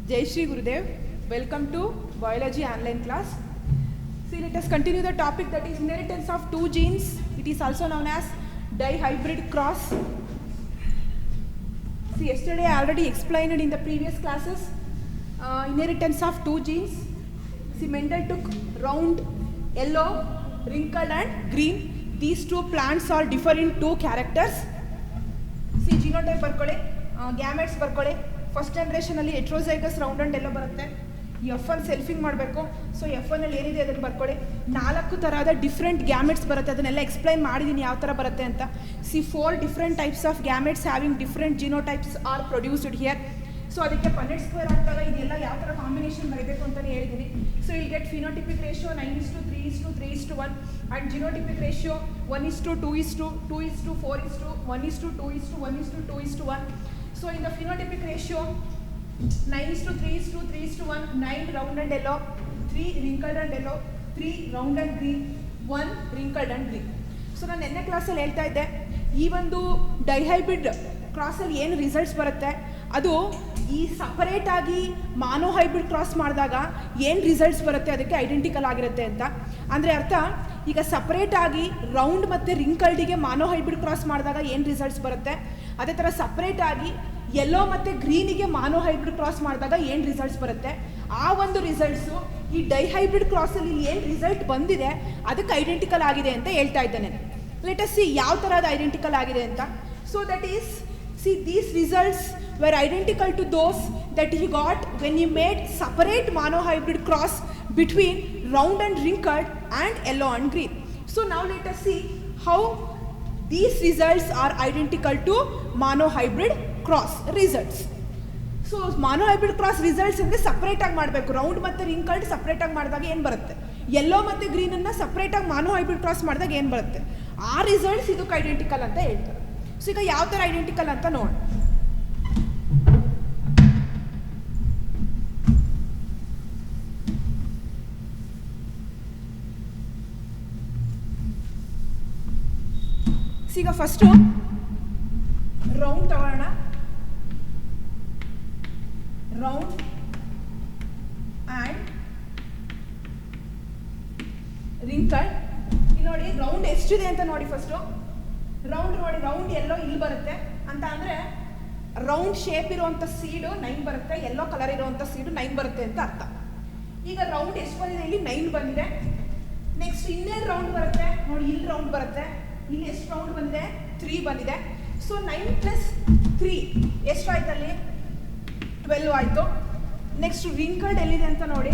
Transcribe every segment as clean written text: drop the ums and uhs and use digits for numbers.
Jai Shri Gurudev. Welcome to Biology online class. See, let us continue the topic, that is inheritance of two genes. It is also known as dihybrid cross. See, yesterday I already explained in the previous classes inheritance of two genes. See, Mendel took round, yellow, wrinkled and green. These two plants are differ in two characters. See, genotype ಬರ್ಕೊಳ್ಳಿ, gametes ಬರ್ಕೊಳ್ಳಿ. First ಜನ್ರೇಷನಲ್ಲಿ heterozygous round and ಎಲ್ಲೋ ಬರುತ್ತೆ. F1 ಸೆಲ್ಫಿಂಗ್ ಮಾಡಬೇಕು. So F1ಅಲ್ಲಿ ಏನಿದೆ ಅದನ್ನು ಬರ್ಕೊಳ್ಳಿ. 4 ಥರದ different gametes ಬರುತ್ತೆ, ಅದನ್ನೆಲ್ಲ ಎಕ್ಸ್ಪ್ಲೈನ್ ಮಾಡಿದ್ದೀನಿ ಯಾವ ಥರ ಬರುತ್ತೆ ಅಂತ. See 4 different types of gametes having different genotypes are produced here. So ಅದಕ್ಕೆ ಪನ್ನೆಟ್ ಸ್ಕ್ವೇರ್ ಆಗ್ತಾಗ ಇದೆಲ್ಲ ಯಾವ ಥರ ಕಾಂಬಿನೇಷನ್ ಬರಬೇಕು ಅಂತಲೇ ಹೇಳಿದ್ದೀನಿ. ಸೊ ಇಲ್ಲಿ get phenotypic ratio 9:3:3:1 and genotypic ratio 1:2:2, 2:4:1, 1:2:2, 1:2:1. So in the phenotypic ratio 9:3:3:1, 9 round and yellow, 3 wrinkled and yellow, 3 round and green, 1 wrinkled and green. So ನಾನು ನೆನ್ನೆ ಕ್ಲಾಸಲ್ಲಿ ಹೇಳ್ತಾ ಇದ್ದೆ, ಈ ಒಂದು ಡೈಹೈಬ್ರಿಡ್ ಕ್ರಾಸಲ್ಲಿ ಏನು ರಿಸಲ್ಟ್ಸ್ ಬರುತ್ತೆ ಅದು ಈ ಸಪರೇಟಾಗಿ ಮಾನೋ ಹೈಬ್ರಿಡ್ ಕ್ರಾಸ್ ಮಾಡಿದಾಗ ಏನು ರಿಸಲ್ಟ್ಸ್ ಬರುತ್ತೆ ಅದಕ್ಕೆ ಐಡೆಂಟಿಕಲ್ ಆಗಿರುತ್ತೆ ಅಂತ. ಅಂದರೆ ಅರ್ಥ, ಈಗ ಸಪ್ರೇಟಾಗಿ ರೌಂಡ್ ಮತ್ತು ರಿಂಕಲ್ಡಿಗೆ ಮಾನೋ ಹೈಬ್ರಿಡ್ ಕ್ರಾಸ್ ಮಾಡಿದಾಗ ಏನು ರಿಸಲ್ಟ್ಸ್ ಬರುತ್ತೆ, ಅದೇ ಥರ ಸಪ್ರೇಟಾಗಿ ಯೆಲ್ಲೋ ಮತ್ತು ಗ್ರೀನಿಗೆ ಮಾನೋ ಹೈಬ್ರಿಡ್ ಕ್ರಾಸ್ ಮಾಡಿದಾಗ ಏನು ರಿಸಲ್ಟ್ಸ್ ಬರುತ್ತೆ, ಆ ಒಂದು ರಿಸಲ್ಟ್ಸು ಈ ಡೈಹೈಬ್ರಿಡ್ ಕ್ರಾಸಲ್ಲಿ ಏನು ರಿಸಲ್ಟ್ ಬಂದಿದೆ ಅದಕ್ಕೆ ಐಡೆಂಟಿಕಲ್ ಆಗಿದೆ ಅಂತ ಹೇಳ್ತಾ ಇದ್ದೇನೆ. ಲೆಟ್ ಅಸ್ ಸಿ ಯಾವ ಥರದ ಐಡೆಂಟಿಕಲ್ ಆಗಿದೆ ಅಂತ. So that is, see these results were identical to those that he got when he made separate monohybrid cross between round and wrinkled and yellow and green. So now let us see how these results are identical to monohybrid cross results. So monohybrid cross results ಅಂದರೆ ಸಪ್ರೇಟಾಗಿ ಮಾಡಬೇಕು. Round ಮತ್ತು wrinkled ಸಪ್ರೇಟಾಗಿ ಮಾಡಿದಾಗ ಏನು ಬರುತ್ತೆ, yellow ಮತ್ತು ಗ್ರೀನನ್ನು ಸಪ್ರೇಟಾಗಿ ಮಾನೋಹೈಬ್ರಿಡ್ ಕ್ರಾಸ್ ಮಾಡಿದಾಗ ಏನು ಬರುತ್ತೆ, ಆ ರಿಸಲ್ಟ್ಸ್ ಇದಕ್ಕೆ ಐಡೆಂಟಿಕಲ್ ಅಂತ ಹೇಳ್ತಾರೆ. ಸೊ ಈಗ ಯಾವ ಥರ ಐಡೆಂಟಿಕಲ್ ಅಂತ ನೋಡಿ. ಈಗ ಫಸ್ಟು ರೌಂಡ್ ತಗೋಣ. Round and wrinkled. ಇಲ್ಲಿ ನೋಡಿ ರೌಂಡ್ ಎಷ್ಟಿದೆ ಅಂತ ನೋಡಿ. ಫಸ್ಟು ರೌಂಡ್ ನೋಡಿ, ರೌಂಡ್ ಎಲ್ಲೋ ಇಲ್ಲಿ ಬರುತ್ತೆ ಅಂತ ಅಂದರೆ ರೌಂಡ್ ಶೇಪ್ ಇರುವಂಥ ಸೀಡು 9 ಬರುತ್ತೆ, ಎಲ್ಲೋ ಕಲರ್ ಇರುವಂಥ ಸೀಡು 9 ಬರುತ್ತೆ ಅಂತ ಅರ್ಥ. ಈಗ ರೌಂಡ್ ಎಷ್ಟು ಬಂದಿದೆ, ಇಲ್ಲಿ 9 ಬಂದಿದೆ. ನೆಕ್ಸ್ಟ್ ಇನ್ನೇನು ರೌಂಡ್ ಬರುತ್ತೆ ನೋಡಿ, ಇಲ್ಲಿ ರೌಂಡ್ ಬರುತ್ತೆ, ಇಲ್ಲಿ ಎಷ್ಟು ರೌಂಡ್ ಬಂದಿದೆ, 3 ಬಂದಿದೆ. ಸೊ 9 + 3 ಎಷ್ಟು ಆಯ್ತು, ಅಲ್ಲಿ 12 ಆಯಿತು. ನೆಕ್ಸ್ಟ್ ರಿಂಕಲ್ಡ್ ಎಲ್ಲಿದೆ ಅಂತ ನೋಡಿ.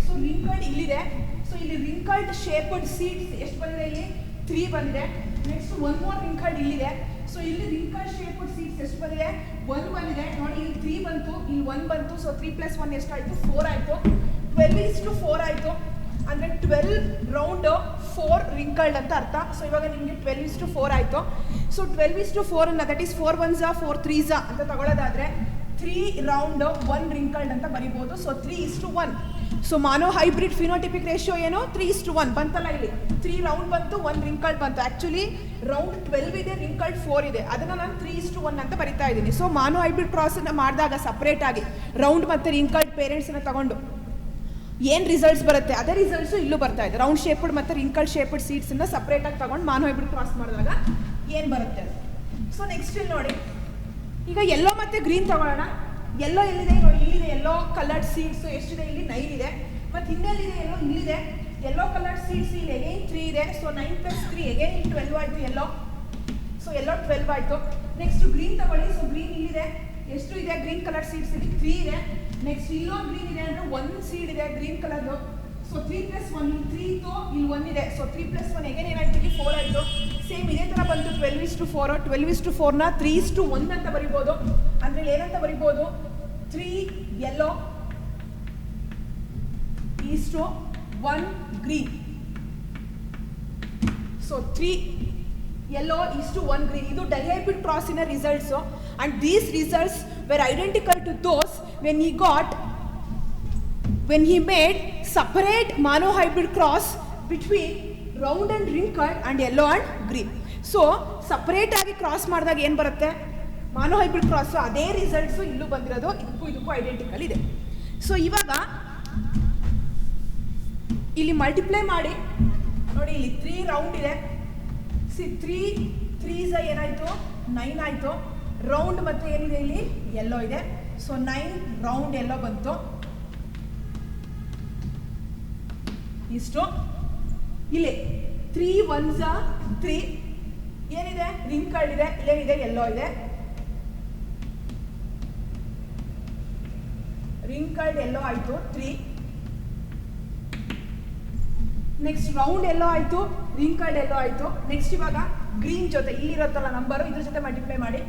ಸೊ ರಿಂಕಲ್ಡ್ ಇಲ್ಲಿದೆ. ಸೊ ಇಲ್ಲಿ ರಿಂಕಲ್ಡ್ ಶೇಪಡ್ ಸೀಡ್ಸ್ ಎಷ್ಟು ಬಂದಿದೆ, ಇಲ್ಲಿ 3 ಬಂದಿದೆ. ನೆಕ್ಸ್ಟ್ 1 more ರಿಂಕಲ್ಡ್ ಇಲ್ಲಿದೆ. ಸೊ ಇಲ್ಲಿ ರಿಂಕಲ್ಡ್ ಶೇಪಡ್ ಸೀಡ್ಸ್ ಎಷ್ಟು ಬಂದಿದೆ, 1 ಬಂದಿದೆ ನೋಡಿ. ಇಲ್ಲಿ 3 ಬಂತು, ಇಲ್ಲಿ 1 ಬಂತು. ಸೊ 3 + 1 ಎಷ್ಟಾಯಿತು, 4 ಆಯಿತು. 12:4 ಆಯಿತು. ಅಂದರೆ 12 ರೌಂಡು 4 ರಿಂಕಲ್ಡ್ ಅಂತ ಅರ್ಥ. ಸೊ ಇವಾಗ ನಿಮಗೆ 12:4 ಆಯಿತು. ಸೊ 12:4 ಅನ್ನ ದಟ್ ಈಸ್ 4 1s 4 3s ಅಂತ ತಗೊಳ್ಳೋದಾದರೆ 3 ರೌಂಡು 1 ರಿಂಕಲ್ಡ್ ಅಂತ ಬರಿಬೋದು. So 3:1. So monohybrid phenotypic ratio ಏನು, 3:1 ಬಂತಲ್ಲ. ಇಲ್ಲಿ 3 ರೌಂಡ್ ಬಂತು, 1 ರಿಂಕಲ್ಡ್ ಬಂತು. ಆ್ಯಕ್ಚುಲಿ ರೌಂಡ್ 12 ಇದೆ, ರಿಂಕಲ್ಡ್ 4 ಇದೆ, ಅದನ್ನು ನಾನು 3:1 ಅಂತ ಬರಿತಾ ಇದ್ದೀನಿ. ಸೊ ಮಾನೋ ಹೈಬ್ರಿಡ್ ಕ್ರಾಸನ್ನು ಮಾಡಿದಾಗ ಸಪ್ರೇಟಾಗಿ ರೌಂಡ್ ಮತ್ತು ರಿಂಕಲ್ಡ್ ಪೇರೆಂಟ್ಸನ್ನು ತಗೊಂಡು ಏನು ರಿಸಲ್ಟ್ಸ್ ಬರುತ್ತೆ ಅದೇ ರಿಸಲ್ಟ್ಸು ಇಲ್ಲೂ ಬರ್ತಾ ಇದೆ. ರೌಂಡ್ ಶೇಪಡ್ ಮತ್ತು ರಿಂಕಲ್ಡ್ ಶೇಪಡ್ ಸೀಡ್ಸನ್ನು ಸಪ್ರೇಟಾಗಿ ತಗೊಂಡು ಮಾನೋ ಹೈಬ್ರಿಡ್ ಕ್ರಾಸ್ ಮಾಡಿದಾಗ ಏನು ಬರುತ್ತೆ ಅದು. ಸೊ ನೆಕ್ಸ್ಟ್ ಇಲ್ಲಿ ನೋಡಿ, ಈಗ ಯೆಲ್ಲೋ ಮತ್ತು ಗ್ರೀನ್ ತಗೊಳ್ಳೋಣ. ಯೆಲ್ಲೋ ಎಲ್ಲಿದೆ ನೋಡಿ, ಇಲ್ಲಿದೆ ಯೆಲ್ಲೋ ಕಲರ್ಡ್ ಸೀಡ್ಸು ಎಷ್ಟಿದೆ, ಇಲ್ಲಿ 9 ಇದೆ. ಮತ್ತು ಇನ್ನೆಲ್ಲಿದೆ ಯೆಲ್ಲೋ, ಇಲ್ಲಿದೆ ಯೆಲ್ಲೋ ಕಲರ್ಡ್ ಸೀಡ್ಸ್, ಇಲ್ಲಿ ಎಗೈನ್ 3 ಇದೆ. ಸೊ 9 + 3 ಎಗೈನ್ 12 ಆಯಿತು ಯೆಲ್ಲೋ. ಸೊ ಯೆಲ್ಲೋ 12 ಆಯಿತು. ನೆಕ್ಸ್ಟ್ ಗ್ರೀನ್ ತಗೊಳ್ಳಿ. ಸೊ ಗ್ರೀನ್ ಇಲ್ಲಿದೆ, ಎಷ್ಟು ಇದೆ ಗ್ರೀನ್ ಕಲರ್ ಸೀಡ್ಸ್, ಇಲ್ಲಿ 3 ಇದೆ. ನೆಕ್ಸ್ಟ್ ಇಲ್ಲೊಂದು ಗ್ರೀನ್ ಇದೆ, ಅಂದರೆ 1 ಸೀಡ್ ಇದೆ ಗ್ರೀನ್ ಕಲರ್ದು. ಸೊ 3 + 1, ಇಲ್ಲಿ 3 ಇತ್ತು, ಇಲ್ಲಿ 1 ಇದೆ. ಸೊ 3 + 1 ಎಗೇನ್ ಏನಾಯ್ತು, ಇಲ್ಲಿ 4 ಆಯಿತು. ಸೇಮ್ ಇದೇ ಥರ ಬಂತು 12:4. 12:4ನ 3:1 ಅಂತ ಬರಿಬೋದು. ಅಂದರೆ ಏನಂತ ಬರಿಬೋದು, 3 yellow 1 green. So 3 yellow to 1 green. ಇದು ಡೈಹೈಬ್ರಿಡ್ ಕ್ರಾಸಿನ results. And these results were identical to those when he made separate monohybrid cross between round and wrinkled and yellow and green. So ಸಪ್ರೇಟಾಗಿ ಕ್ರಾಸ್ ಮಾಡಿದಾಗ ಏನು ಬರುತ್ತೆ, ಮಾನೋಹೈಬ್ರಿಡ್ cross, ಅದೇ results ಇಲ್ಲೂ ಬಂದಿರೋದು. ಇದಕ್ಕೂ ಐಡೆಂಟಿಕಲ್ ಇದೆ. ಸೊ ಇವಾಗ ಇಲ್ಲಿ ಮಲ್ಟಿಪ್ಲೈ ಮಾಡಿ ನೋಡಿ, ಇಲ್ಲಿ 3 ರೌಂಡ್ ಇದೆ. ಸಿ 3 ಏನಾಯಿತು 9 ಆಯಿತು. ರೌಂಡ್ ಮತ್ತು ಏನಿದೆ ಇಲ್ಲಿ ಎಲ್ಲೋ ಇದೆ. ಸೊ 9 ರೌಂಡ್ ಎಲ್ಲೋ ಬಂತು. ಇಷ್ಟು. ಇಲ್ಲಿ 3 1s 3 ಏನಿದೆ ರಿಂಕಲ್ಡ್ ಇದೆ, ಇಲ್ಲೇನಿದೆ ಎಲ್ಲೋ ಇದೆ. ರಿಂಕಲ್ಡ್ ಎಲ್ಲೋ ಆಯಿತು 3. ನೆಕ್ಸ್ಟ್ ರೌಂಡ್ ಎಲ್ಲೋ ಆಯಿತು, ರಿಂಕಲ್ಡ್ ಎಲ್ಲೋ ಆಯಿತು. ನೆಕ್ಸ್ಟ್ ಇವಾಗ ಗ್ರೀನ್ ಜೊತೆ ಇಲ್ಲಿರುತ್ತಲ್ಲ ನಂಬರು, ಇದ್ರ ಜೊತೆ ಮಲ್ಟಿಪ್ಲೈ ಮಾಡಿ.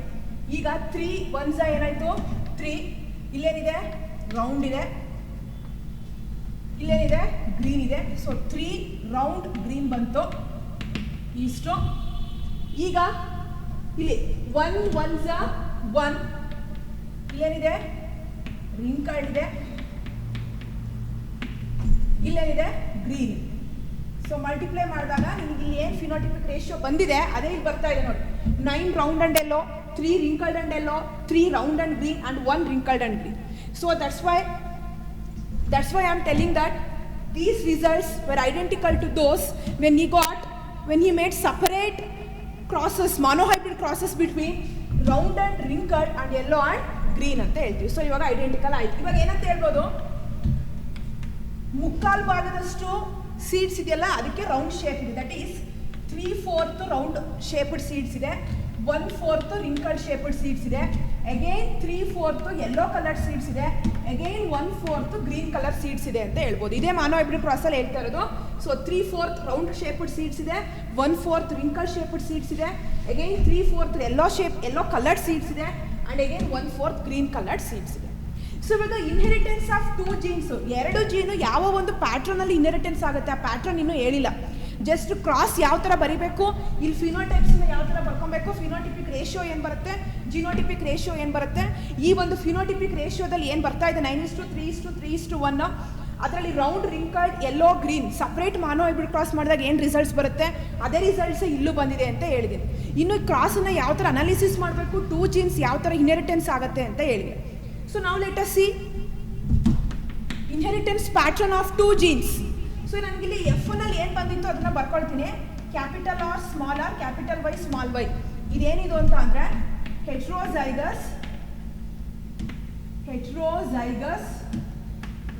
ಈಗ 3 1s ಏನಾಯಿತು 3. ಇಲ್ಲೇನಿದೆ ರೌಂಡ್ ಇದೆ, ಇಲ್ಲೇನಿದೆ ಗ್ರೀನ್ ಇದೆ. ಸೊ 3 ರೌಂಡ್ ಗ್ರೀನ್ ಬಂತು. ಇಷ್ಟು. ಈಗ ಇಲ್ಲಿ 1 1s 1, ಇಲ್ಲೇನಿದೆ ರಿಂಕಲ್ಡ್ ಇದೆ, ಇಲ್ಲೇನಿದೆ ಗ್ರೀನ್. ಸೊ ಮಲ್ಟಿಪ್ಲೈ ಮಾಡಿದಾಗ ನಿಮಗೆ ಇಲ್ಲಿ ಏನು ಫಿನೋಟಿಪಿಕ್ ರೇಷಿಯೋ ಬಂದಿದೆ ಅದೇ ಇಲ್ಲಿ ಬರ್ತಾ ಇದೆ ನೋಡಿ. 9 round and yellow, 3 wrinkled and yellow, 3 round and green, and 1 wrinkled and green. So that's why I'm telling that these results were identical to those when he made separate crosses, monohybrid crosses between round and wrinkled and yellow and green ಅಂತ ಹೇಳ್ತೀವಿ. So ಇವಾಗ identical ಆಯ್ತು. ಇವಾಗ ಏನಂತ ಹೇಳ್ಬೋದು, ಮುಕ್ಕಾಲು ಭಾಗದಷ್ಟು seeds ಇದೆಯಲ್ಲ ಅದಕ್ಕೆ ರೌಂಡ್ ಶೇಪ್ ಇದೆ. That is 3/4 round shaped seeds ಇದೆ, 1/4 wrinkled shaped seeds ಇದೆ, ಅಗೈನ್ 3/4 ಯೆಲ್ಲೋ ಕಲರ್ ಸೀಡ್ಸ್ ಇದೆ, ಅಗೈನ್ 1/4 ಗ್ರೀನ್ ಕಲರ್ ಸೀಡ್ಸ್ ಇದೆ ಅಂತ ಹೇಳ್ಬೋದು. ಇದೇ ಮಾನೋಹೈಬ್ರಿಡ್ ಕ್ರಾಸಲ್ಲಿ ಹೇಳ್ತಾ ಇರೋದು. ಸೊ 3/4 ರೌಂಡ್ ಶೇಪ್ಡ್ ಸೀಡ್ಸ್ ಇದೆ, 1/4 wrinkled shaped ಸೀಡ್ಸ್ ಇದೆ, ಅಗೈನ್ 3/4 ಯೆಲ್ಲೋ ಕಲರ್ಡ್ ಸೀಡ್ಸ್ ಇದೆ, and again 1/4 green coloured seeds ಇದೆ. ಸೊ ಇವಾಗ ಇನ್ಹೆರಿಟೆನ್ಸ್ ಆಫ್ 2 ಜೀನ್ಸ್, 2 ಜೀನು ಯಾವ ಒಂದು ಪ್ಯಾಟ್ರನಲ್ಲಿ ಇನ್ಹೆರಿಟೆನ್ಸ್ ಆಗುತ್ತೆ ಆ ಪ್ಯಾಟ್ರನ್ ಇನ್ನೂ ಹೇಳಿಲ್ಲ. ಜಸ್ಟ್ ಕ್ರಾಸ್ ಯಾವ ಥರ ಬರೀಬೇಕು, ಇಲ್ಲಿ ಫಿನೋಟೈಪ್ಸ್ನ ಯಾವ ಥರ ಬರ್ಕೊಬೇಕು, ಫಿನೋಟಿಪಿಕ್ ರೇಷಿಯೋ ಏನು ಬರುತ್ತೆ, ಜಿನೋಟಿಪಿಕ್ ರೇಷಿಯೋ ಏನು ಬರುತ್ತೆ. ಈ ಒಂದು ಫಿನೋಟಿಪಿಕ್ ರೇಷಿಯೋದಲ್ಲಿ ಏನು ಬರ್ತಾ ಇದೆ 9:3:3:1. ಅದರಲ್ಲಿ round wrinkled yellow green separate monohybrid cross ಮಾಡಿದಾಗ ಏನು ರಿಸಲ್ಟ್ಸ್ ಬರುತ್ತೆ ಅದೇ ರಿಸಲ್ಟ್ಸ್ ಇಲ್ಲೂ ಬಂದಿದೆ ಅಂತ ಹೇಳಿದ್ದೀನಿ. ಇನ್ನು ಕ್ರಾಸನ್ನು ಯಾವ ಥರ ಅನಾಲಿಸಿಸ್ ಮಾಡಬೇಕು, 2 ಜೀನ್ಸ್ ಯಾವ ಥರ ಇನ್ಹೆರಿಟೆನ್ಸ್ ಆಗುತ್ತೆ ಅಂತ ಹೇಳಿದೆ. ಸೊ ನಾವು let us see inheritance pattern of 2 genes. So ನನಗಿಲ್ಲಿ F1ಅಲ್ಲಿ ಏನು ಬಂದಿತ್ತು ಅದನ್ನು ಬರ್ಕೊಳ್ತೀನಿ. Capital R small R, capital Y small Y. ಇದೇನಿದು ಅಂತ ಅಂದರೆ heterozygous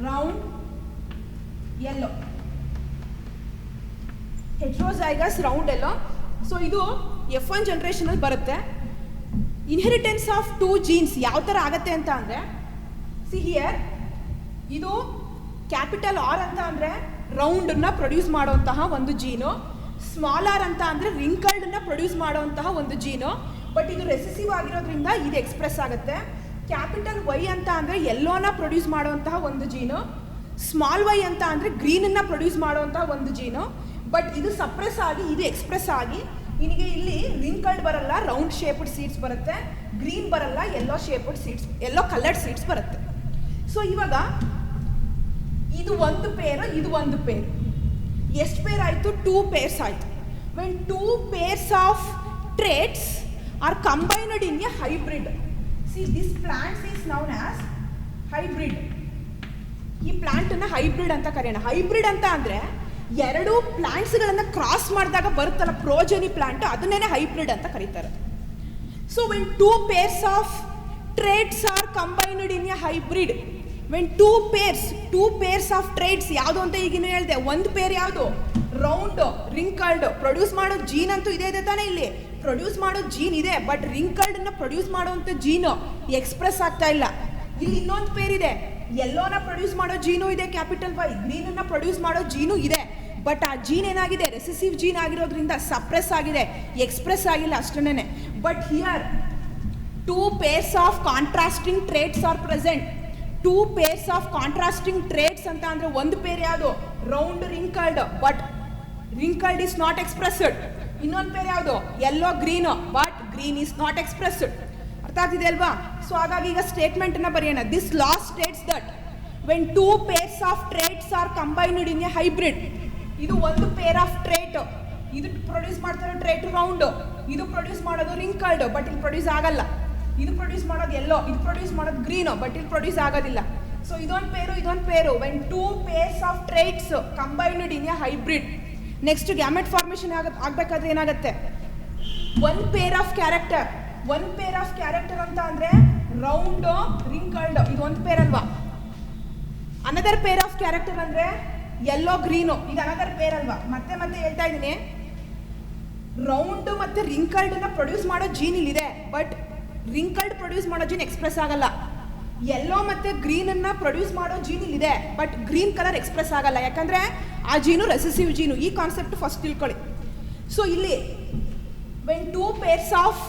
round yellow, heterozygous round yellow. So ಇದು F1 ಜನ್ರೇಷನಲ್ಲಿ ಬರುತ್ತೆ. ಇನ್ಹೆರಿಟೆನ್ಸ್ ಆಫ್ 2 ಜೀನ್ಸ್ ಯಾವ ಥರ ಆಗುತ್ತೆ ಅಂತ ಅಂದರೆ, ಸಿ ಹಿಯರ್, ಇದು ಕ್ಯಾಪಿಟಲ್ ಆರ್ ಅಂತ ಅಂದರೆ ರೌಂಡನ್ನು ಪ್ರೊಡ್ಯೂಸ್ ಮಾಡುವಂತಹ ಒಂದು ಜೀನು, ಸ್ಮಾಲ್ ಆರ್ ಅಂತ ಅಂದರೆ ರಿಂಕಲ್ಡನ್ನು ಪ್ರೊಡ್ಯೂಸ್ ಮಾಡುವಂತಹ ಒಂದು ಜೀನು. ಬಟ್ ಇದು ರೆಸೆಸಿವ್ ಆಗಿರೋದ್ರಿಂದ ಇದು ಎಕ್ಸ್ಪ್ರೆಸ್ ಆಗುತ್ತೆ. ಕ್ಯಾಪಿಟಲ್ ವೈ ಅಂತ ಅಂದರೆ ಯೆಲ್ಲೋನ ಪ್ರೊಡ್ಯೂಸ್ ಮಾಡುವಂತಹ ಒಂದು ಜೀನು, ಸ್ಮಾಲ್ ವೈ ಅಂತ ಅಂದರೆ ಗ್ರೀನನ್ನು ಪ್ರೊಡ್ಯೂಸ್ ಮಾಡುವಂತಹ ಒಂದು ಜೀನು. ಬಟ್ ಇದು ಸಪ್ರೆಸ್ ಆಗಿ ಇದು ಎಕ್ಸ್ಪ್ರೆಸ್ ಆಗಿ ನಿನಗೆ ಇಲ್ಲಿ ರಿಂಕಲ್ಡ್ ಬರಲ್ಲ, ರೌಂಡ್ ಶೇಪ್ಡ್ ಸೀಡ್ಸ್ ಬರುತ್ತೆ, ಗ್ರೀನ್ ಬರಲ್ಲ, yellow shaped seeds, yellow coloured seeds ಬರುತ್ತೆ. ಸೊ ಇವಾಗ ಇದು ಒಂದು ಪೇರ್, ಇದು ಒಂದು ಪೇರ್. ಎಷ್ಟು ಪೇರ್ ಆಯಿತು? 2 ಪೇರ್ಸ್ ಆಯಿತು. When 2 pairs of traits are combined in a hybrid, see this plants is known as hybrid. ಈ ಪ್ಲಾಂಟನ್ನು ಹೈಬ್ರಿಡ್ ಅಂತ ಕರೆಯೋಣ. ಹೈಬ್ರಿಡ್ ಅಂತ ಅಂದರೆ 2 ಪ್ಲಾಂಟ್ಸ್ಗಳನ್ನು ಕ್ರಾಸ್ ಮಾಡಿದಾಗ ಬರುತ್ತಲ್ಲ ಪ್ರೋಜನಿ ಪ್ಲಾಂಟ್, ಅದನ್ನೇ ಹೈಬ್ರಿಡ್ ಅಂತ ಕರೀತಾರೆ. So when 2 pairs of traits are combined in a hybrid, when 2 pairs of traits ಯಾವುದು ಅಂತ ಈಗಿನ ಹೇಳಿದೆ. ಒಂದು ಪೇರ್ ಯಾವುದು? Round wrinkled. ಪ್ರೊಡ್ಯೂಸ್ ಮಾಡೋ ಜೀನ್ ಅಂತೂ ಇದೆ ತಾನೇ, ಇಲ್ಲಿ ಪ್ರೊಡ್ಯೂಸ್ ಮಾಡೋ ಜೀನ್ ಇದೆ, ಬಟ್ ರಿಂಕಲ್ಡನ್ನು ಪ್ರೊಡ್ಯೂಸ್ ಮಾಡುವಂಥ ಜೀನು ಎಕ್ಸ್ಪ್ರೆಸ್ ಆಗ್ತಾ ಇಲ್ಲ. ಇಲ್ಲಿ ಇನ್ನೊಂದು ಪೇರ್ ಇದೆ, ಯೆಲ್ಲೋನ ಪ್ರೊಡ್ಯೂಸ್ ಮಾಡೋ ಜೀನು ಇದೆ ಕ್ಯಾಪಿಟಲ್ ವೈ, ಗ್ರೀನನ್ನು ಪ್ರೊಡ್ಯೂಸ್ ಮಾಡೋ ಜೀನು ಇದೆ. ಬಟ್ ಆ ಜೀನ್ ಏನಾಗಿದೆ, ರೆಸೆಸಿವ್ ಜೀನ್ ಆಗಿರೋದ್ರಿಂದ ಸಪ್ರೆಸ್ ಆಗಿದೆ, ಎಕ್ಸ್ಪ್ರೆಸ್ ಆಗಿಲ್ಲ ಅಷ್ಟೇ. But here 2 pairs of contrasting traits are present. 2 pairs of contrasting traits ಅಂತ ಅಂದರೆ ಒಂದು ಪೇರ್ ಯಾವುದು? Round wrinkled, but wrinkled is not expressed. ಇನ್ನೊಂದು ಪೇರ್ ಯಾವುದು? Yellow green, but green is not expressed. ಅರ್ಥ ಆಗ್ತಿದೆ ಅಲ್ವಾ? ಸೊ ಹಾಗಾಗಿ ಈಗ ಸ್ಟೇಟ್ಮೆಂಟನ್ನು ಬರೆಯೋಣ. This law states that when 2 pairs of traits are combined in a hybrid, ಇದು ಒಂದು ಪೇರ್ ಆಫ್ ಟ್ರೇಟ್, ಇದು ಪ್ರೊಡ್ಯೂಸ್ ಮಾಡ್ತಾರೆ ಟ್ರೇಟ್ ರೌಂಡ್, ಇದು ಪ್ರೊಡ್ಯೂಸ್ ಮಾಡೋದು ರಿಂಕಲ್ಡ್, ಬಟ್ ಇಲ್ಲಿ ಪ್ರೊಡ್ಯೂಸ್ ಆಗಲ್ಲ. ಇದು ಪ್ರೊಡ್ಯೂಸ್ ಮಾಡೋದು ಯೆಲ್ಲೋ, ಇದು ಪ್ರೊಡ್ಯೂಸ್ ಮಾಡೋದು ಗ್ರೀನು, ಬಟ್ ಇಲ್ಲಿ ಪ್ರೊಡ್ಯೂಸ್ ಆಗೋದಿಲ್ಲ. ಸೊ ಇದೊಂದು ಪೇರು when two pairs of traits combined in a hybrid. Next gamete formation ಆಗಬೇಕಾದ್ರೆ ಏನಾಗುತ್ತೆ, ಒನ್ ಪೇರ್ ಆಫ್ ಕ್ಯಾರೆಕ್ಟರ್ ಅಂತ ಅಂದ್ರೆ ರೌಂಡ್ ರಿಂಕಲ್ಡ್, ಇದು ಒಂದು ಪೇರ್ ಅಲ್ವಾ. ಅನದರ್ ಪೇರ್ ಆಫ್ ಕ್ಯಾರೆಕ್ಟರ್ ಅಂದ್ರೆ ಯೆಲ್ಲೋ ಗ್ರೀನು, ಇದು ಅನದರ್ ಪೇರ್ ಅಲ್ವಾ. ಮತ್ತೆ ಹೇಳ್ತಾ ಇದ್ದೀನಿ, ರೌಂಡ್ ಮತ್ತೆ ರಿಂಕಲ್ಡ್ ನ ಪ್ರೊಡ್ಯೂಸ್ ಮಾಡೋ ಜೀನ್ ಇಲ್ಲಿದೆ, ಬಟ್ ರಿಂಕಲ್ಡ್ ಪ್ರೊಡ್ಯೂಸ್ ಮಾಡೋ ಜೀನ್ ಎಕ್ಸ್ಪ್ರೆಸ್ ಆಗಲ್ಲ. ಯೆಲ್ಲೋ ಮತ್ತೆ ಗ್ರೀನ್ ಅನ್ನ ಪ್ರೊಡ್ಯೂಸ್ ಮಾಡೋ ಜೀನ್ ಇಲ್ಲಿದೆ, ಬಟ್ ಗ್ರೀನ್ ಕಲರ್ ಎಕ್ಸ್ಪ್ರೆಸ್ ಆಗಲ್ಲ, ಯಾಕಂದ್ರೆ ಆ ಜೀನು ರೆಸೆಸಿವ್ ಜೀನು. ಈ ಕಾನ್ಸೆಪ್ಟ್ ಫಸ್ಟ್ ತಿಳ್ಕೊಳ್ಳಿ. ಸೊ ಇಲ್ಲಿ when two pairs of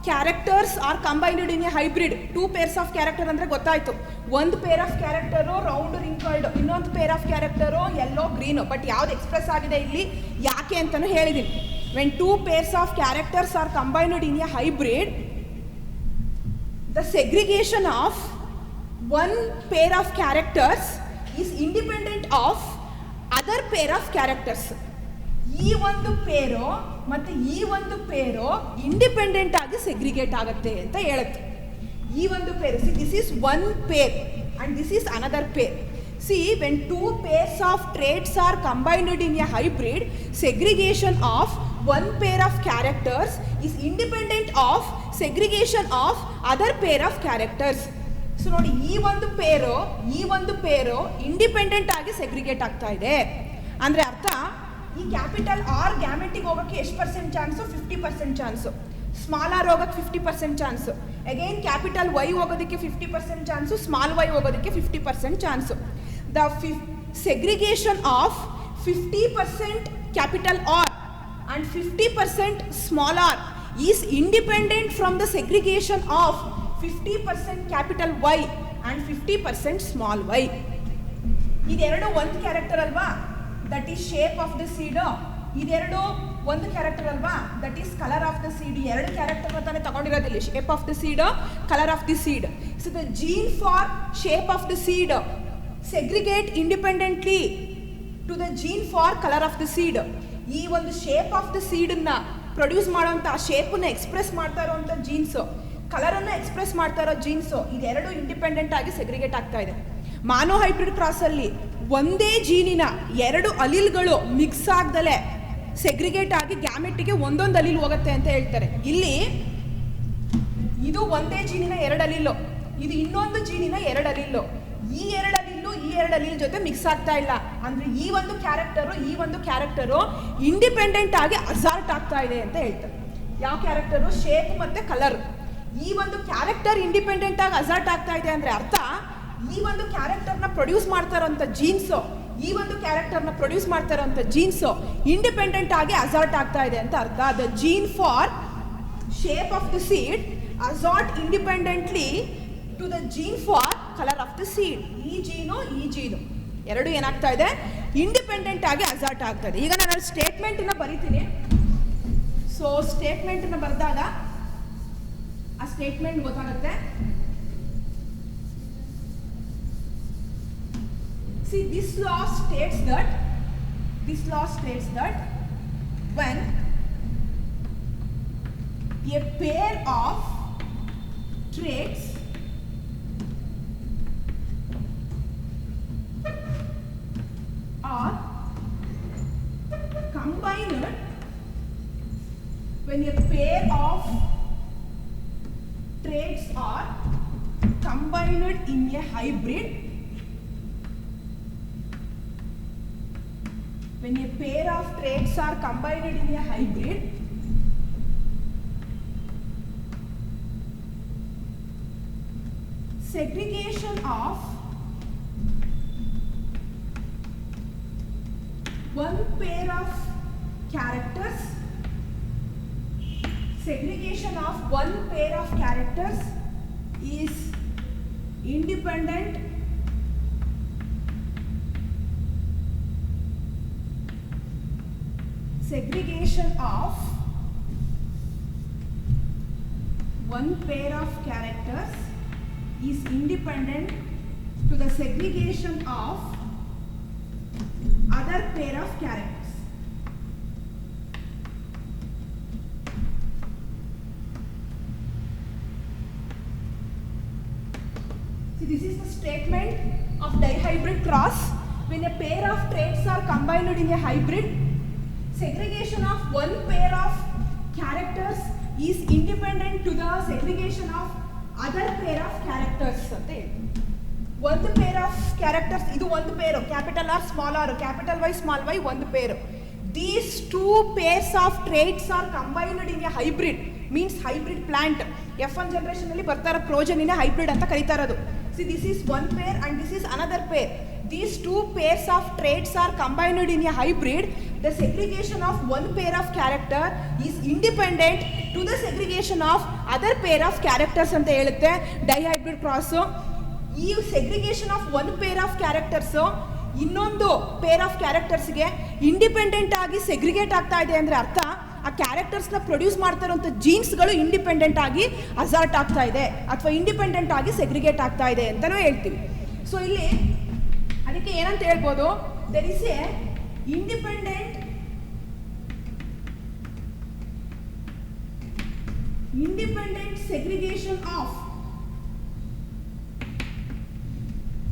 characters are combined in a hybrid, two pairs of character ಅಂದ್ರೆ ಗೊತ್ತಾಯ್ತು, ಒಂದು pair of character round wrinkled, ಇನ್ನೊಂದು pair of character yellow green. But ಯಾವ್ದು express ಆಗಿದೆ ಇಲ್ಲಿ ಯಾಕೆ ಅಂತಾನು ಹೇಳಿದೀನಿ. When two pairs of characters are combined in a hybrid, the segregation of one pair of characters is independent of other pair of characters. ಈ ಒಂದು ಪೇರು ಮತ್ತೆ ಈ ಒಂದು ಪೇರು ಇಂಡಿಪೆಂಡೆಂಟ್ ಆಗಿ ಸೆಗ್ರಿಗೇಟ್ ಆಗುತ್ತೆ ಅಂತ ಹೇಳುತ್ತೆ. ಈ ಒಂದು pair, see this is one pair and this is another pair. See when two pairs of traits are combined in a hybrid, segregation of one pair of characters is independent of segregation of other pair of characters. So ನೋಡಿ, ಈ ಒಂದು ಪೇರು independent ಆಗಿ segregate ಆಗ್ತಾ ಇದೆ ಅಂದ್ರೆ ಅರ್ಥ, ಈ ಕ್ಯಾಪಿಟಲ್ ಆರ್ ಗ್ಯಾಮೆಟಿಗೆ ಹೋಗೋಕ್ಕೆ ಎಷ್ಟು percent chance, 50% chance. Small R ಹೋಗೋಕ್ಕೆ 50% ಚಾನ್ಸು. ಅಗೈನ್ ಕ್ಯಾಪಿಟಲ್ ವೈ ಹೋಗೋದಕ್ಕೆ 50% ಚಾನ್ಸು, ಸ್ಮಾಲ್ ವೈ ಹೋಗೋದಕ್ಕೆ 50% chance. The segregation of 50% capital R and 50% small r is independent from the segregation of 50% capital Y and 50% small y. ಇದೆರಡು ಒಂದು character ಅಲ್ವಾ, that is shape of the seed. ಇದೆರಡು ಒಂದು character ಅಲ್ವಾ, that is colour of the seed. ಎರಡು character ತಾನೇ ತಗೊಂಡಿರೋದಿಲ್ಲ, shape of the seed, colour of the seed. So the gene for shape of the seed segregate independently to the gene for colour of the seed. ಈ ಒಂದು shape of the ಸೀಡನ್ನ produce ಮಾಡೋಂಥ, ಆ ಶೇಪನ್ನು express ಮಾಡ್ತಾ ಇರೋಂಥ jeans, ಕಲರನ್ನು express ಮಾಡ್ತಾ ಇರೋ jeans, ಇದೆರಡು ಇಂಡಿಪೆಂಡೆಂಟ್ ಆಗಿ ಸೆಗ್ರಿಗೇಟ್ ಆಗ್ತಾ ಇದೆ. ಮಾನೋ ಹೈಬ್ರಿಡ್ ಕ್ರಾಸಲ್ಲಿ ಒಂದೇ ಜೀನಿನ ಎರಡು ಅಲೀಲ್ಗಳು ಮಿಕ್ಸ್ ಆಗ್ದಲೆ ಸೆಗ್ರಿಗೇಟ್ ಆಗಿ ಗ್ಯಾಮೆಟ್ಗೆ ಒಂದೊಂದು ಅಲೀಲ್ ಹೋಗುತ್ತೆ ಅಂತ ಹೇಳ್ತಾರೆ. ಇಲ್ಲಿ ಇದು ಒಂದೇ ಜೀನಿನ ಎರಡು ಅಲೀಲು, ಇದು ಇನ್ನೊಂದು ಜೀನಿನ ಎರಡು ಅಲೀಲು. ಈ ಎರಡು ಅಲೀಲ್ ಜೊತೆ ಮಿಕ್ಸ್ ಆಗ್ತಾ ಇಲ್ಲ ಅಂದ್ರೆ ಈ ಒಂದು ಕ್ಯಾರೆಕ್ಟರು ಇಂಡಿಪೆಂಡೆಂಟ್ ಆಗಿ ಅಸಾರ್ಟ್ ಆಗ್ತಾ ಇದೆ ಅಂತ ಹೇಳ್ತಾರೆ. ಯಾವ ಕ್ಯಾರೆಕ್ಟರು, ಶೇಪ್ ಮತ್ತೆ ಕಲರ್. ಈ ಒಂದು ಕ್ಯಾರೆಕ್ಟರ್ ಇಂಡಿಪೆಂಡೆಂಟ್ ಆಗಿ ಅಸಾರ್ಟ್ ಆಗ್ತಾ ಇದೆ ಅಂದ್ರೆ ಅರ್ಥ, ಈ ಒಂದು ಕ್ಯಾರೆಕ್ಟರ್ನ ಪ್ರೊಡ್ಯೂಸ್ ಮಾಡ್ತಾ ಇರೋಂಥ ಜೀನ್ಸು, ಈ ಒಂದು ಕ್ಯಾರೆಕ್ಟರ್ನ ಪ್ರೊಡ್ಯೂಸ್ ಮಾಡ್ತಾ ಇರೋಂಥ ಜೀನ್ಸು ಇಂಡಿಪೆಂಡೆಂಟ್ ಆಗಿ ಅಸಾರ್ಟ್ ಆಗ್ತಾ ಇದೆ ಅಂತ ಅರ್ಥ. The gene for shape of the seed assort independently to the gene for colour of the seed. ಈ ಜೀನು ಎರಡು ಏನಾಗ್ತಾ ಇದೆ, ಇಂಡಿಪೆಂಡೆಂಟ್ ಆಗಿ ಅಸಾರ್ಟ್ ಆಗ್ತಾ ಇದೆ. ಈಗ ನಾನು ಸ್ಟೇಟ್ಮೆಂಟನ್ನ ಬರಿತೀನಿ. ಸೊ ಸ್ಟೇಟ್ಮೆಂಟನ್ನ ಬರೆದಾಗ ಆ ಸ್ಟೇಟ್ಮೆಂಟ್ ಗೊತ್ತಾಗುತ್ತೆ. See, this law states that when a pair of traits are combined, when a pair of traits are combined in a hybrid, when a pair of traits are combined in a hybrid, segregation of one pair of characters, is independent segregation of one pair of characters is independent to the segregation of other pair of characters. See, this is the statement of dihybrid cross. When a pair of traits are combined in a hybrid, segregation of one pair of characters is independent to the segregation of other pair of characters ಅಂತ ಹೇಳಿ. ಒಂದು pair of characters, ಇದು ಒಂದು pair, capital R small R, capital Y small Y ಒಂದು pair. These two pairs of traits are combined in a hybrid, means hybrid plant. F1 generation ಅಲ್ಲಿ ಬರ್ತಾ ಇರೋ ಪ್ರೋಜನಿನ hybrid ಅಂತ ಕರೀತಾ ಇರೋದು. See, this is one pair and this is another pair. These two pairs of traits are combined in a hybrid. The segregation of one pair of character is independent to the segregation of other pair of characters ಅಂತ ಹೇಳುತ್ತೆ dihybrid cross. ಈ segregation of one pair of characters ಇನ್ನೊಂದು pair of ಕ್ಯಾರೆಕ್ಟರ್ಸ್ಗೆ independent ಆಗಿ segregate ಆಗ್ತಾ ಇದೆ ಅಂದರೆ ಅರ್ಥ ಆ ಕ್ಯಾರೆಕ್ಟರ್ಸ್ನ ಪ್ರೊಡ್ಯೂಸ್ ಮಾಡ್ತಾ ಇರುವಂಥ ಜೀನ್ಸ್ಗಳು ಇಂಡಿಪೆಂಡೆಂಟ್ ಆಗಿ ಅಸಾರ್ಟ್ ಆಗ್ತಾ ಇದೆ ಅಥವಾ ಇಂಡಿಪೆಂಡೆಂಟ್ ಆಗಿ ಸೆಗ್ರಿಗೇಟ್ ಆಗ್ತಾ ಇದೆ ಅಂತಲೂ ಹೇಳ್ತೀವಿ. ಸೊ ಇಲ್ಲಿ ಅದಕ್ಕೆ ಏನಂತ ಹೇಳ್ಬೋದು, there is A independent segregation of,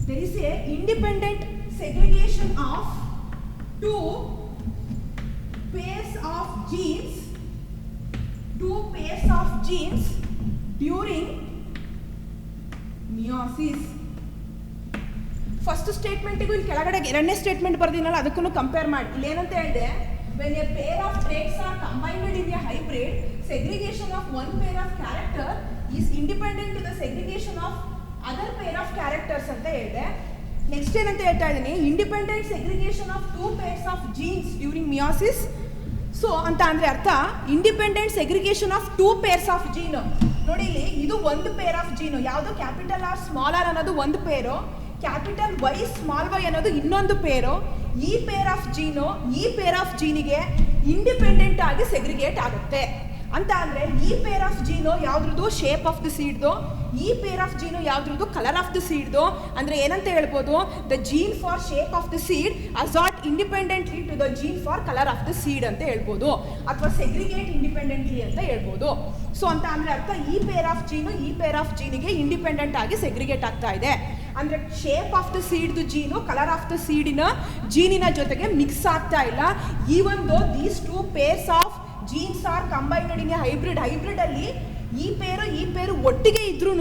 there is a independent segregation of two pairs of genes during meiosis. First ಸ್ಟೇಟ್ಮೆಂಟಿಗೂ ಇಲ್ಲಿ ಕೆಳಗಡೆ ಎರಡನೇ ಸ್ಟೇಟ್ಮೆಂಟ್ ಬರ್ದಿನಲ್ಲ ಅದಕ್ಕೂ ಕಂಪೇರ್ ಮಾಡಿ. ಇಲ್ಲಿ ಏನಂತ ಹೇಳಿದೆ, when a pair of traits are combined in a hybrid, segregation of one pair of character is independent to the segregation of other pair of characters ಅಂತ ಹೇಳಿದೆ. ನೆಕ್ಸ್ಟ್ ಏನಂತ ಹೇಳ್ತಾ ಇದ್ದೀನಿ, independent segregation of two pairs of genes during meiosis. So ಅಂತ ಅಂದರೆ ಅರ್ಥ independent segregation of two pairs of gene. ನೋಡಿ ಇಲ್ಲಿ ಇದು ಒಂದು ಪೇರ್ ಆಫ್ ಜೀನು, ಯಾವುದು ಕ್ಯಾಪಿಟಲ್ ಆರ್ ಸ್ಮಾಲ್ ಆರ್ ಅನ್ನೋದು ಒಂದು pair, capital Y small Y ಅನ್ನೋದು ಇನ್ನೊಂದು ಪೇರು. ಈ ಪೇರ್ ಆಫ್ ಜೀನು ಈ ಪೇರ್ ಆಫ್ ಜೀನಿಗೆ ಇಂಡಿಪೆಂಡೆಂಟ್ ಆಗಿ ಸೆಗ್ರಿಗೇಟ್ ಆಗುತ್ತೆ ಅಂತ ಅಂದರೆ ಈ ಪೇರ್ ಆಫ್ ಜೀನು ಯಾವುದ್ರದ್ದು ಶೇಪ್ ಆಫ್ ದ ಸೀಡ್ದು, ಈ ಪೇರ್ ಆಫ್ ಜೀನು ಯಾವುದ್ರದ್ದು ಕಲರ್ ಆಫ್ ದ ಸೀಡ್ದು. ಅಂದರೆ ಏನಂತ ಹೇಳ್ಬೋದು, the gene for shape of the seed assort independently to the gene for colour of the seed ಅಂತ ಹೇಳ್ಬೋದು, ಅಥವಾ ಸೆಗ್ರಿಗೇಟ್ ಇಂಡಿಪೆಂಡೆಂಟ್ಲಿ ಅಂತ ಹೇಳ್ಬೋದು. ಸೊ ಅಂತ ಅಂದರೆ ಅರ್ಥ ಈ ಪೇರ್ ಆಫ್ ಜೀನು ಈ ಪೇರ್ ಆಫ್ ಜೀನಿಗೆ ಇಂಡಿಪೆಂಡೆಂಟ್ ಆಗಿ ಸೆಗ್ರಿಗೇಟ್ ಆಗ್ತಾ ಇದೆ. ಅಂದರೆ ಶೇಪ್ ಆಫ್ ದ ಸೀಡ್ದು ಜೀನು ಕಲರ್ ಆಫ್ ದ ಸೀಡಿನ ಜೀನಿನ ಜೊತೆಗೆ ಮಿಕ್ಸ್ ಆಗ್ತಾ ಇಲ್ಲ. ಈ ಒಂದು these two pairs of genes are combined in a hybrid. ಹೈಬ್ರಿಡಲ್ಲಿ ಈ ಪೇರು ಒಟ್ಟಿಗೆ ಇದ್ರೂ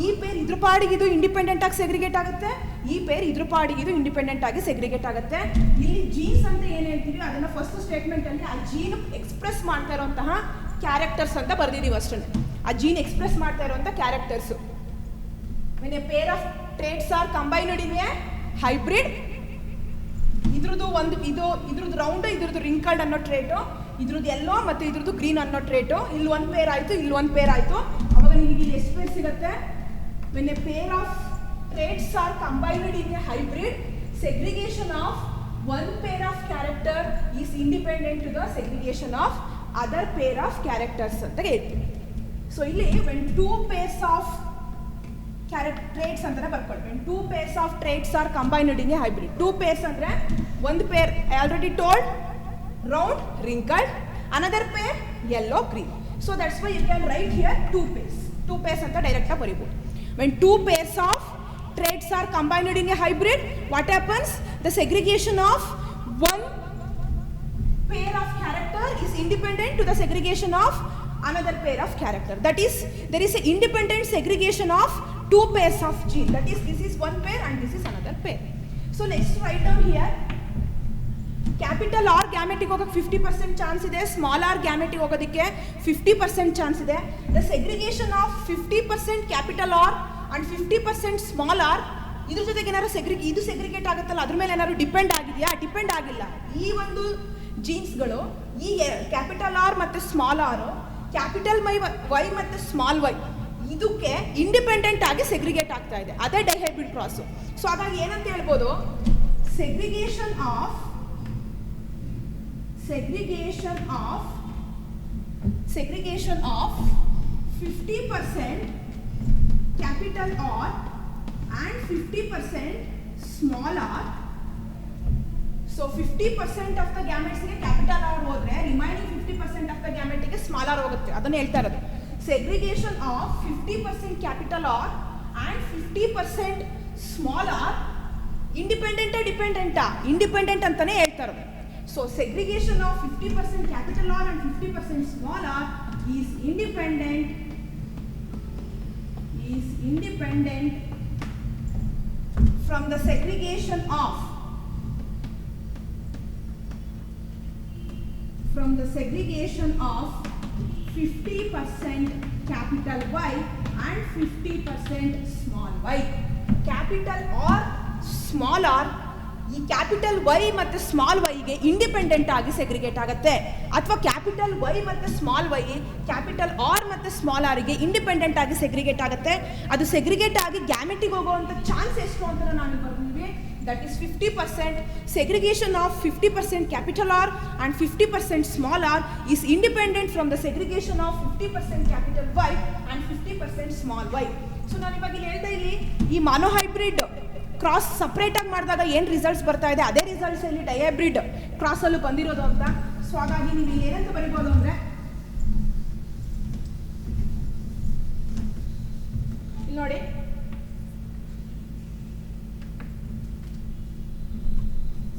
ಈ ಪೇರ್ ಇದ್ರ ಪಾಡಿಗಿದು ಇಂಡಿಪೆಂಡೆಂಟ್ ಆಗಿ ಸೆಗ್ರಿಗೇಟ್ ಆಗುತ್ತೆ, ಈ ಪೇರ್ ಇದ್ರ ಪಾಡಿಗಿದು ಇಂಡಿಪೆಂಡೆಂಟ್ ಆಗಿ ಸೆಗ್ರಿಗೇಟ್ ಆಗುತ್ತೆ. ಇಲ್ಲಿ ಜೀನ್ಸ್ ಅಂತ ಏನು ಹೇಳ್ತೀವಿ ಅದನ್ನು ಫಸ್ಟ್ ಸ್ಟೇಟ್ಮೆಂಟಲ್ಲಿ ಆ ಜೀನ್ ಎಕ್ಸ್ಪ್ರೆಸ್ ಮಾಡ್ತಾ ಇರುವಂತಹ ಕ್ಯಾರೆಕ್ಟರ್ಸ್ ಅಂತ ಬರ್ದಿದ್ದೀವಿ ಅಷ್ಟೇ. ಆ ಜೀನ್ ಎಕ್ಸ್ಪ್ರೆಸ್ ಮಾಡ್ತಾ ಇರುವಂಥ characters. when a pair of traits are combined in a hybrid, ಇದ್ರದ್ದು ಒಂದು ಇದ್ರದ್ದು ರೌಂಡ್ ಇದ್ರದ್ದು ರಿಂಕಲ್ಡ್ ಅನ್ನೋ ಟ್ರೇಟು, ಇದ್ರದ್ದು ಎಲ್ಲೋ ಮತ್ತು ಇದ್ರದ್ದು ಗ್ರೀನ್ ಅನ್ನೋ ಟ್ರೇಟು. ಇಲ್ಲಿ ಒಂದು ಪೇರ್ ಆಯಿತು, ಇಲ್ಲಿ ಒಂದು ಪೇರ್ ಆಯಿತು. ಅವಾಗ ನಿಮಗೆ ಇಲ್ಲಿ ಎಷ್ಟು ಪೇರ್ ಸಿಗುತ್ತೆ, when a pair of traits are combined in a hybrid, segregation of one pair of character is independent to the segregation of other pair of characters ಅಂತ ಹೇಳ್ತೀವಿ. ಸೊ ಇಲ್ಲಿ when two pairs of traits ಅಂತಾನೆ ಬರ್ಕೊಳ್ಳಿ. when two pairs of traits are combined in a hybrid, two pairs ಅಂದರೆ ಒಂದು peer I already told round wrinkled, another pair yellow green. So that's why you can write here two pairs ಅಂತ ಡೈರೆಕ್ಟಾಗಿ ಬರೀಬೋದು. when two pairs of traits are combined in a hybrid, what happens, the segregation of one pair of character is independent to the segregation of another pair of character. That is, there is a independent segregation of two pairs of gene. That is, this is one pair and this is another pair. So let's write down here. Capital R ಗ್ಯಾಮೆಟಿಗೆ ಹೋಗೋಕ್ಕೆ 50% chance ಇದೆ, small R ಗ್ಯಾಮೆಟಿಗೆ ಹೋಗೋದಕ್ಕೆ 50% chance ಇದೆ. The segregation of 50% capital R and 50% small R, ಇದ್ರ ಜೊತೆಗೆ ಏನಾದ್ರು ಇದು segregate ಆಗುತ್ತಲ್ಲ ಅದ್ರ ಮೇಲೆ ಏನಾದ್ರು ಡಿಪೆಂಡ್ ಆಗಿದೆಯಾ? ಡಿಪೆಂಡ್ ಆಗಿಲ್ಲ. ಈ ಒಂದು ಜೀನ್ಸ್ಗಳು ಈ ಕ್ಯಾಪಿಟಲ್ ಆರ್ ಮತ್ತು ಸ್ಮಾಲ್ ಆರು, ಕ್ಯಾಪಿಟಲ್ ವೈ ಮತ್ತು ಸ್ಮಾಲ್ ವೈ ಇದಕ್ಕೆ ಇಂಡಿಪೆಂಡೆಂಟ್ ಆಗಿ ಸೆಗ್ರಿಗೇಟ್ ಆಗ್ತಾ ಇದೆ. ಅದೇ ಡೈಹೈಬ್ರಿಡ್ ಕ್ರಾಸು. ಸೊ ಹಾಗಾಗಿ ಏನಂತ ಹೇಳ್ಬೋದು, segregation of 50% capital R and 50% small r. So 50% of the gametes ಗೆ capital R ಹೋದ್ರೆ remaining 50% of the gamete ಗೆ small r ಹೋಗುತ್ತೆ. ಅದನ್ನ ಹೇಳ್ತಾ ಇರೋದು. Segregation of 50% capital R and 50% small R ಡಿಪೆಂಡೆಂಟಾ ಇಂಡಿಪೆಂಡೆಂಟ್ ಅಂತಾನೆ ಹೇಳ್ತಾರೆ. So segregation of 50% capital R and 50% small R is independent from the segregation of 50% capital Y and 50% small y. Capital or small r ಈ capital Y ಮತ್ತು small ವೈಗೆ independent ಆಗಿ segregate ಆಗುತ್ತೆ, ಅಥವಾ capital Y ಮತ್ತು small Y capital R ಮತ್ತು small ಆರ್ಗೆ independent ಆಗಿ segregate ಆಗುತ್ತೆ. ಅದು ಸೆಗ್ರಿಗೇಟ್ ಆಗಿ ಗ್ಯಾಮೆಟಿಗೆ ಹೋಗುವಂಥ ಚಾನ್ಸ್ ಎಷ್ಟು ಅಂತ ನಾನು ಬರ್ತೀವಿ. That is 50%. Segregation of 50% capital R and 50% small R is independent from the segregation of 50% capital Y and 50% small Y. So ನಾನು ಇವಾಗ ಇಲ್ಲಿ ಹೇಳ್ತಾ ಇಲ್ಲಿ ಈ ಮಾನೋಹೈಬ್ರಿಡ್ ಕ್ರಾಸ್ ಸಪ್ರೇಟಾಗಿ ಮಾಡಿದಾಗ ಏನು ರಿಸಲ್ಟ್ಸ್ ಬರ್ತಾ ಇದೆ ಅದೇ ರಿಸಲ್ಟ್ಸ್ ಇಲ್ಲಿ ಡೈಹೈಬ್ರಿಡ್ ಕ್ರಾಸಲ್ಲೂ ಬಂದಿರೋದು ಅಂತ. ಸೊ ಹಾಗಾಗಿ ನೀವು ಇಲ್ಲಿ ಏನಂತ ಬರಿಬೋದು ಅಂದರೆ, ಇಲ್ಲಿ ನೋಡಿ,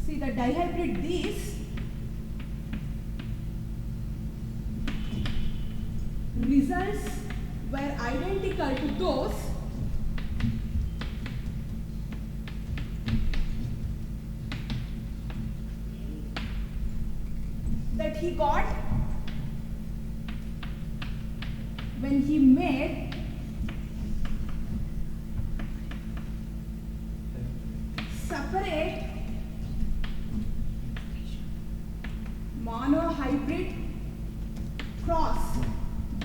see the dihybrid these results were identical to those that he got when he made separate monohybrid cross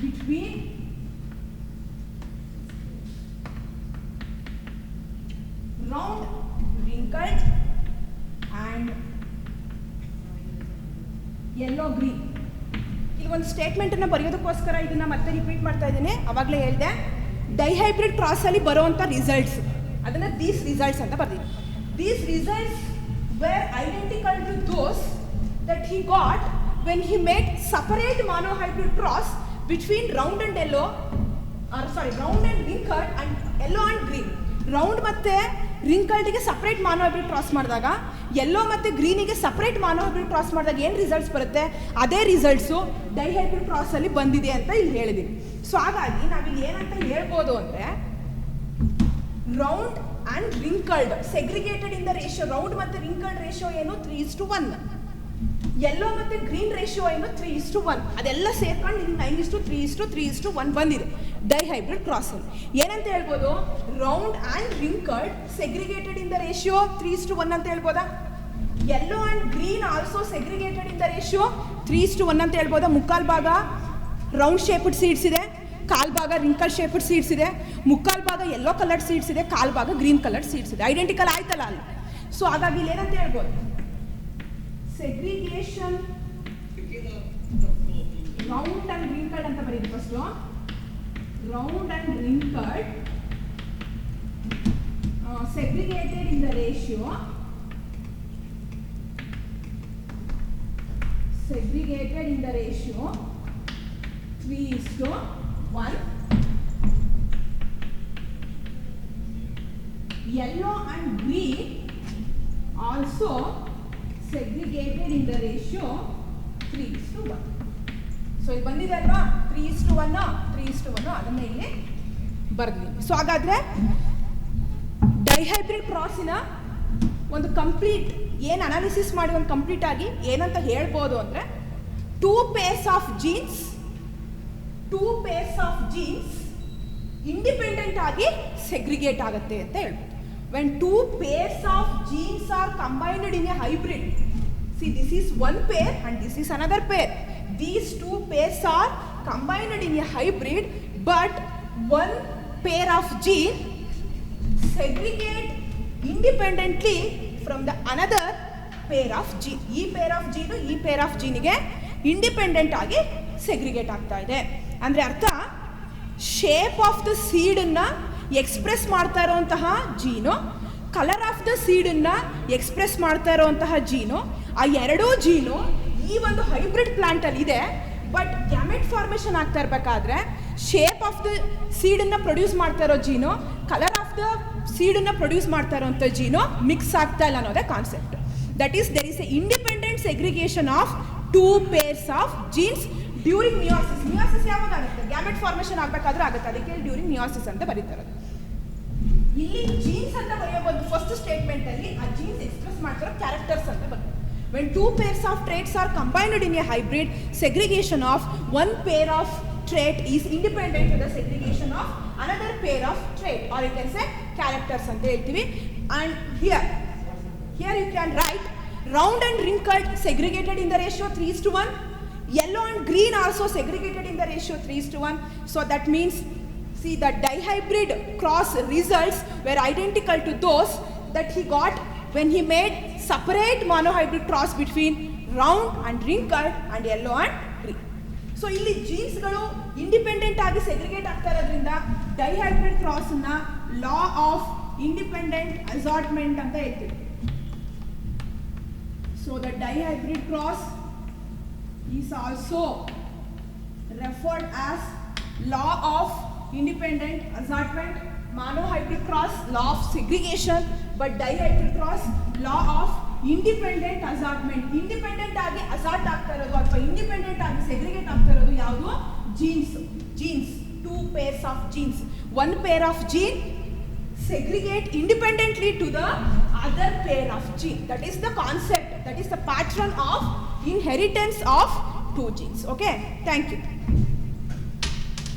between round, wrinkled and yellow green. ಇಲ್ಲಿ ಒಂದು ಸ್ಟೇಟ್ಮೆಂಟನ್ನು ಬರೆಯೋದಕ್ಕೋಸ್ಕರ ಇದನ್ನು ಮತ್ತೆ ರಿಪೀಟ್ ಮಾಡ್ತಾ ಇದ್ದೀನಿ. ಅವಾಗಲೇ ಹೇಳಿದೆ ಡೈಹೈಬ್ರಿಡ್ ಕ್ರಾಸಲ್ಲಿ ಬರೋವಂಥ ರಿಸಲ್ಟ್ಸ್, ಅದನ್ನು ದೀಸ್ ರಿಸಲ್ಟ್ಸ್ ಅಂತ ಬರ್ದಿದ್ದೀನಿ. These results were identical to those that he got when he made separate monohybrid cross between round and yellow, round and wrinkled and yellow and green. ರೌಂಡ್ ಮತ್ತು ರಿಂಕಲ್ಡ್ಗೆ ಸಪ್ರೇಟ್ ಮಾನೋಹೈಬ್ರಿಡ್ ಕ್ರಾಸ್ ಮಾಡಿದಾಗ, yellow ಮತ್ತು ಗ್ರೀನಿಗೆ separate monohybrid cross ಮಾಡಿದಾಗ ಏನು results ಬರುತ್ತೆ ಅದೇ ರಿಸಲ್ಟ್ಸು ಡೈಹೈಬ್ರಿಡ್ ಕ್ರಾಸಲ್ಲಿ ಬಂದಿದೆ ಅಂತ ಇಲ್ಲಿ ಹೇಳಿದ್ದೀನಿ. ಸೊ ಹಾಗಾಗಿ ನಾವಿಲ್ಲಿ ಏನಂತ ಹೇಳ್ಬೋದು ಅಂದರೆ, round and wrinkled segregated in the ratio, round ಮತ್ತು ರಿಂಕಲ್ಡ್ ರೇಷಿಯೋ ಏನು 3:1, ಯೆಲ್ಲೋ ಮತ್ತು ಗ್ರೀನ್ ರೇಷಿಯೋ ಏನು 3:1. ಅದೆಲ್ಲ ಸೇರ್ಕೊಂಡು ನಿಮ್ಗೆ 9:3:3:1 ಬಂದಿದೆ ಡೈಹೈಬ್ರಿಡ್ ಕ್ರಾಸಲ್ಲಿ. ಏನಂತ ಹೇಳ್ಬೋದು, round and wrinkled segregated in the ratio 3:1 ಅಂತ ಹೇಳ್ಬೋದಾ. Yellow and green also segregated in the ratio 3:1 ಅಂತ ಹೇಳ್ಬೋದಾ. ಮುಕ್ಕಾಲು ಭಾಗ ರೌಂಡ್ ಶೇಪ್ಡ್ ಸೀಡ್ಸ್ ಇದೆ, ಕಾಲು ಭಾಗ ರಿಂಕಲ್ ಶೇಪ್ಡ್ ಸೀಡ್ಸ್ ಇದೆ, ಮುಕ್ಕಾಲು ಭಾಗ ಯೆಲ್ಲೋ ಕಲರ್ಡ್ ಸೀಡ್ಸ್ ಇದೆ, ಕಾಲು ಭಾಗ ಗ್ರೀನ್ ಕಲರ್ಡ್ ಸೀಡ್ಸ್ ಇದೆ. ಐಡೆಂಟಿಕಲ್ ಆಯ್ತಲ್ಲ ಅಲ್ಲಿ. ಸೊ ಹಾಗಾಗಿ ಇಲ್ಲಿ ಏನಂತ ಹೇಳ್ಬೋದು, segregation round and wrinkled ಅಂತ ಬರೀರಿ first. round and wrinkled segregated in the ratio 3:1. yellow and green also segregated in the ratio 3:1. So ಇದು ಬಂದಿದೆ ಅಲ್ವಾ 3:1 ಅದನ್ನೇ ಇಲ್ಲಿ ಬರ್ದಿದ್ದೀನಿ. ಸೊ ಹಾಗಾದರೆ ಡೈಹೈಬ್ರಿಡ್ ಕ್ರಾಸಿನ ಒಂದು ಕಂಪ್ಲೀಟ್ ಏನು ಅನಾಲಿಸಿಸ್ ಮಾಡಿ ಒಂದು ಕಂಪ್ಲೀಟ್ ಆಗಿ ಏನಂತ ಹೇಳ್ಬೋದು ಅಂದರೆ, two pairs of jeans independent ಆಗಿ ಸೆಗ್ರಿಗೇಟ್ ಆಗುತ್ತೆ ಅಂತ ಹೇಳ್ಬೋದು. When two pairs of genes are combined in a hybrid, see this is one pair and this is another pair. These two pairs are combined in a hybrid, but one pair of gene segregate independently from the another pair of gene. ಈ pair of gene ಗೆ independent ಆಗಿ segregate ಆಗ್ತಾ ಇದೆ. ಅಂದರೆ ಅರ್ಥ, shape of the ಸೀಡನ್ನು express ಮಾಡ್ತಾ ಇರೋಂತಹ ಜೀನು, colour of the ಸೀಡನ್ನು express ಮಾಡ್ತಾ ಇರೋಂತಹ ಜೀನು, ಆ ಎರಡೂ ಜೀನು ಈ ಒಂದು ಹೈಬ್ರಿಡ್ ಪ್ಲಾಂಟಲ್ಲಿ ಇದೆ. ಬಟ್ ಗ್ಯಾಮೆಟ್ ಫಾರ್ಮೇಷನ್ ಆಗ್ತಾ ಇರಬೇಕಾದ್ರೆ ಶೇಪ್ ಆಫ್ ದ ಸೀಡನ್ನು ಪ್ರೊಡ್ಯೂಸ್ ಮಾಡ್ತಾ ಇರೋ ಜೀನು, ಕಲರ್ ಆಫ್ ದ ಸೀಡನ್ನು ಪ್ರೊಡ್ಯೂಸ್ ಮಾಡ್ತಾ ಇರೋಂಥ ಜೀನು ಮಿಕ್ಸ್ ಆಗ್ತಾ ಇಲ್ಲ ಅನ್ನೋದೇ concept. That is there is A independent segregation of 2 pairs of genes during meiosis. Meiosis ಯಾವಾಗ ಆಗುತ್ತೆ? ಗ್ಯಾಮೆಟ್ ಫಾರ್ಮೇಷನ್ ಆಗಬೇಕಾದ್ರೆ ಆಗುತ್ತೆ, ಅದಕ್ಕೆ ಡ್ಯೂರಿಂಗ್ ಮಿಯೋಸಿಸ್ ಅಂತ ಬರೀತಾರೆ. ಇಲ್ಲಿ ಜೀನ್ಸ್ ಅಂತ ಬರೆಯೋ ಒಂದು ಫಸ್ಟ್ ಸ್ಟೇಟ್ಮೆಂಟ್ ಅಲ್ಲಿ ಆ ಜೀನ್ಸ್ ಎಕ್ಸ್ಪ್ರೆಸ್ ಮಾಡ್ತಿರೋ ಕ್ಯಾರೆಕ್ಟರ್ಸ್ ಅಂತ ಬರುತ್ತೆ. When 2 pairs of traits are combined in a hybrid, segregation of 1 pair of trait is independent to the segregation of another pair of trait, or you can say characters anta heltivi. And here you can write round and wrinkled segregated in the ratio 3:1, yellow and green also segregated in the ratio 3:1. So that means, see, the dihybrid cross results were identical to those that he got when he made separate monohybrid cross between round and wrinkled and yellow and green. So ಇಲ್ಲಿ ಜೀನ್ಸ್ಗಳು independent ಆಗಿ segregate ಆಗ್ತಾ ಇರೋದ್ರಿಂದ dihybrid cross ಅನ್ನ law of independent assortment ಅಂತ ಹೇಳ್ತೀವಿ. So the dihybrid cross is also referred as law of independent assortment. monohybrid cross law of segregation, but dihybrid cross law of independent assortment. Independent ಆಗಿ ಅಸಾರ್ಟ್ ಆಗ್ತಾ ಇರೋದು ಅಥವಾ independent ಆಗಿ segregate ಆಗ್ತಾ ಇರೋದು ಯಾವುದು? Jeans. 2 pairs of genes. 1 pair of gene segregate independently to the other pair of gene. That is the concept, that is the pattern of inheritance of 2 genes. Okay, thank you.